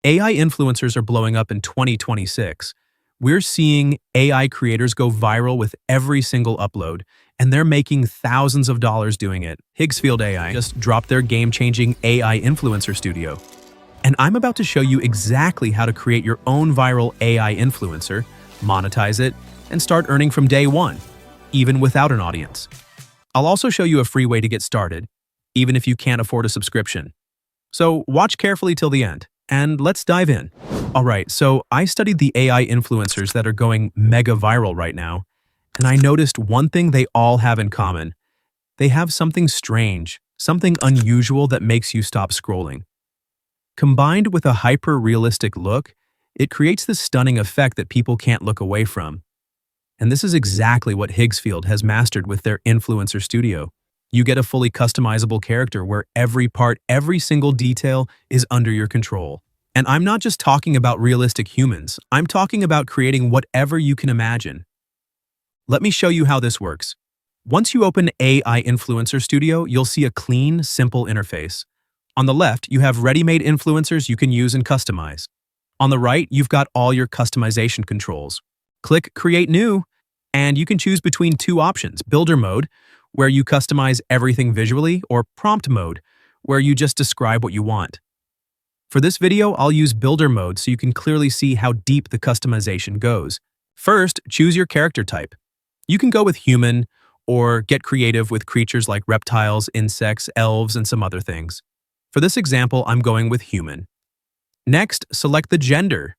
AI influencers are blowing up in 2026. We're seeing AI creators go viral with every single upload, and they're making thousands of dollars doing it. Higsfield AI just dropped their game-changing AI Influencer Studio. And I'm about to show you exactly how to create your own viral AI influencer, monetize it, and start earning from day one, even without an audience. I'll also show you a free way to get started, even if you can't afford a subscription. So watch carefully till the end, and let's dive in. Alright, so I studied the AI influencers that are going mega viral right now, and I noticed one thing they all have in common. They have something strange, something unusual that makes you stop scrolling. Combined with a hyper-realistic look, it creates this stunning effect that people can't look away from. And this is exactly what Higsfield has mastered with their Influencer Studio. You get a fully customizable character where every part, every single detail is under your control. And I'm not just talking about realistic humans, I'm talking about creating whatever you can imagine. Let me show you how this works. Once you open AI Influencer Studio, you'll see a clean, simple interface. On the left, you have ready-made influencers you can use and customize. On the right, you've got all your customization controls. Click Create New, and you can choose between two options: Builder Mode, where you customize everything visually, or Prompt Mode, where you just describe what you want. For this video, I'll use Builder Mode so you can clearly see how deep the customization goes. First, choose your character type. You can go with human, or get creative with creatures like reptiles, insects, elves, and some other things. For this example, I'm going with human. Next, select the gender.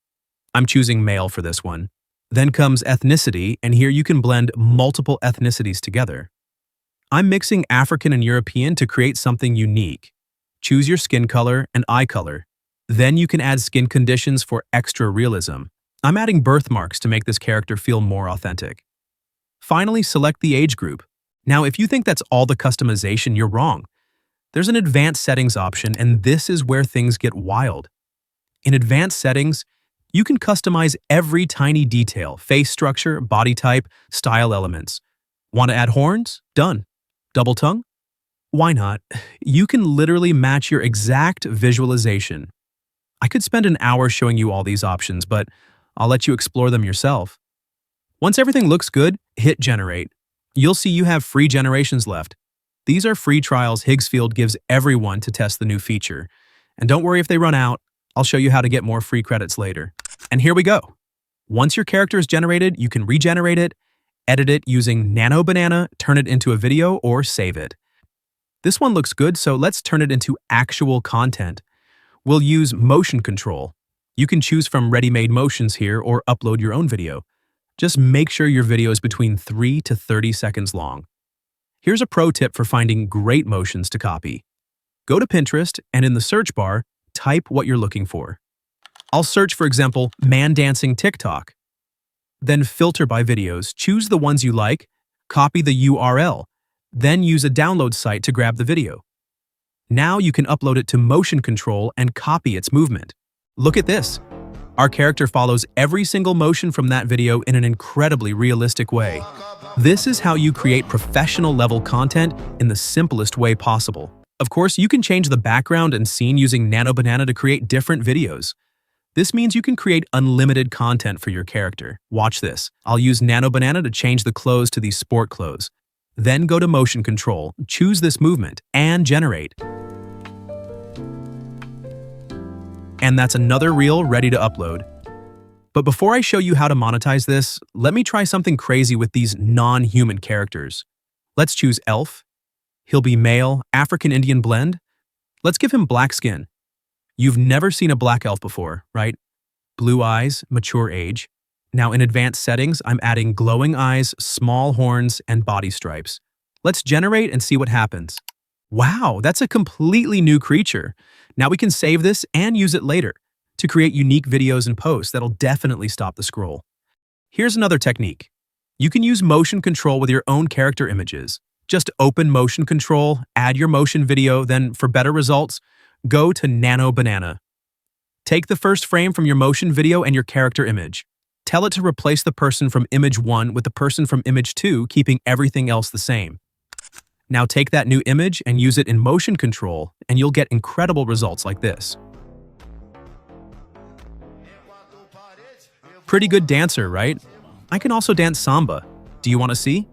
I'm choosing male for this one. Then comes ethnicity, and here you can blend multiple ethnicities together. I'm mixing African and European to create something unique. Choose your skin color and eye color. Then you can add skin conditions for extra realism. I'm adding birthmarks to make this character feel more authentic. Finally, select the age group. Now, if you think that's all the customization, you're wrong. There's an advanced settings option, and this is where things get wild. In advanced settings, you can customize every tiny detail: face structure, body type, style elements. Want to add horns? Done. Double tongue? Why not? You can literally match your exact visualization. I could spend an hour showing you all these options, but I'll let you explore them yourself. Once everything looks good, hit Generate. You'll see you have free generations left. These are free trials Higsfield gives everyone to test the new feature. And don't worry if they run out, I'll show you how to get more free credits later. And here we go. Once your character is generated, you can regenerate it, edit it using Nano Banana, turn it into a video, or save it. This one looks good, so let's turn it into actual content. We'll use motion control. You can choose from ready-made motions here or upload your own video. Just make sure your video is between 3 to 30 seconds long. Here's a pro tip for finding great motions to copy. Go to Pinterest and in the search bar, type what you're looking for. I'll search, for example, man dancing TikTok. Then filter by videos, choose the ones you like, copy the URL, then use a download site to grab the video. Now you can upload it to motion control and copy its movement. Look at this. Our character follows every single motion from that video in an incredibly realistic way. This is how you create professional level content in the simplest way possible. Of course, you can change the background and scene using Nano Banana to create different videos. This means you can create unlimited content for your character. Watch this. I'll use Nano Banana to change the clothes to these sport clothes. Then go to motion control, choose this movement, and generate. And that's another reel ready to upload. But before I show you how to monetize this, let me try something crazy with these non-human characters. Let's choose Elf. He'll be male, African Indian blend. Let's give him black skin. You've never seen a black elf before, right? Blue eyes, mature age. Now in advanced settings, I'm adding glowing eyes, small horns, and body stripes. Let's generate and see what happens. Wow, that's a completely new creature. Now we can save this and use it later to create unique videos and posts that'll definitely stop the scroll. Here's another technique. You can use motion control with your own character images. Just open motion control, add your motion video, then for better results, go to Nano Banana. Take the first frame from your motion video and your character image. Tell it to replace the person from image 1 with the person from image 2, keeping everything else the same. Now take that new image and use it in motion control, and you'll get incredible results like this. Pretty good dancer, right? I can also dance samba. Do you want to see?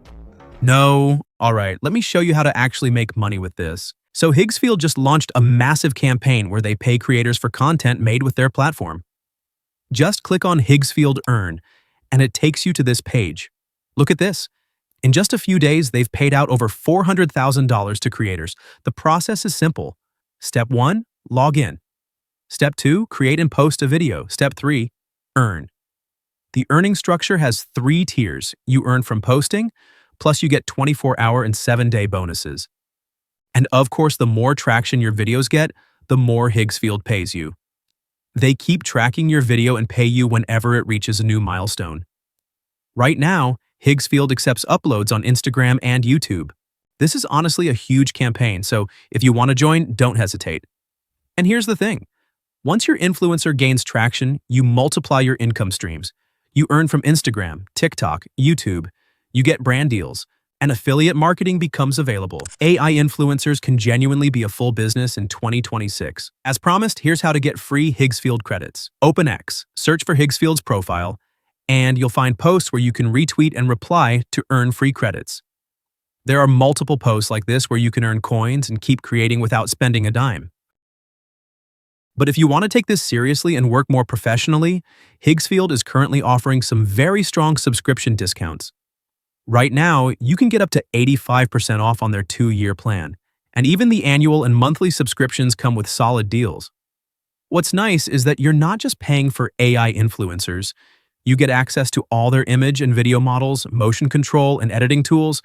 No. All right, let me show you how to actually make money with this. So Higsfield just launched a massive campaign where they pay creators for content made with their platform. Just click on Higsfield Earn, and it takes you to this page. Look at this. In just a few days, they've paid out over $400,000 to creators. The process is simple. Step 1, log in. Step 2, create and post a video. Step 3, earn. The earning structure has 3 tiers. You earn from posting, plus you get 24-hour and 7-day bonuses. And of course, the more traction your videos get, the more Higsfield pays you. They keep tracking your video and pay you whenever it reaches a new milestone. Right now, Higsfield accepts uploads on Instagram and YouTube. This is honestly a huge campaign, so if you want to join, don't hesitate. And here's the thing. Once your influencer gains traction, you multiply your income streams. You earn from Instagram, TikTok, YouTube. You get brand deals, and affiliate marketing becomes available. AI influencers can genuinely be a full business in 2026. As promised, here's how to get free Higsfield credits. Open X, search for Higsfield's profile, and you'll find posts where you can retweet and reply to earn free credits. There are multiple posts like this where you can earn coins and keep creating without spending a dime. But if you want to take this seriously and work more professionally, Higsfield is currently offering some very strong subscription discounts. Right now, you can get up to 85% off on their 2-year plan, and even the annual and monthly subscriptions come with solid deals. What's nice is that you're not just paying for AI influencers. You get access to all their image and video models, motion control, and editing tools,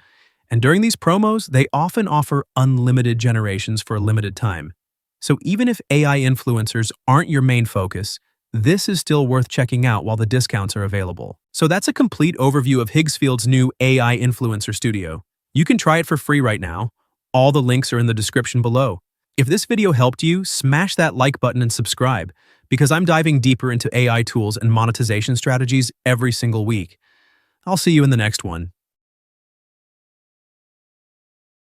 and during these promos, they often offer unlimited generations for a limited time. So even if AI influencers aren't your main focus, this is still worth checking out while the discounts are available. So that's a complete overview of Higsfield's new AI Influencer Studio. You can try it for free right now. All the links are in the description below. If this video helped you, smash that like button and subscribe, because I'm diving deeper into AI tools and monetization strategies every single week. I'll see you in the next one.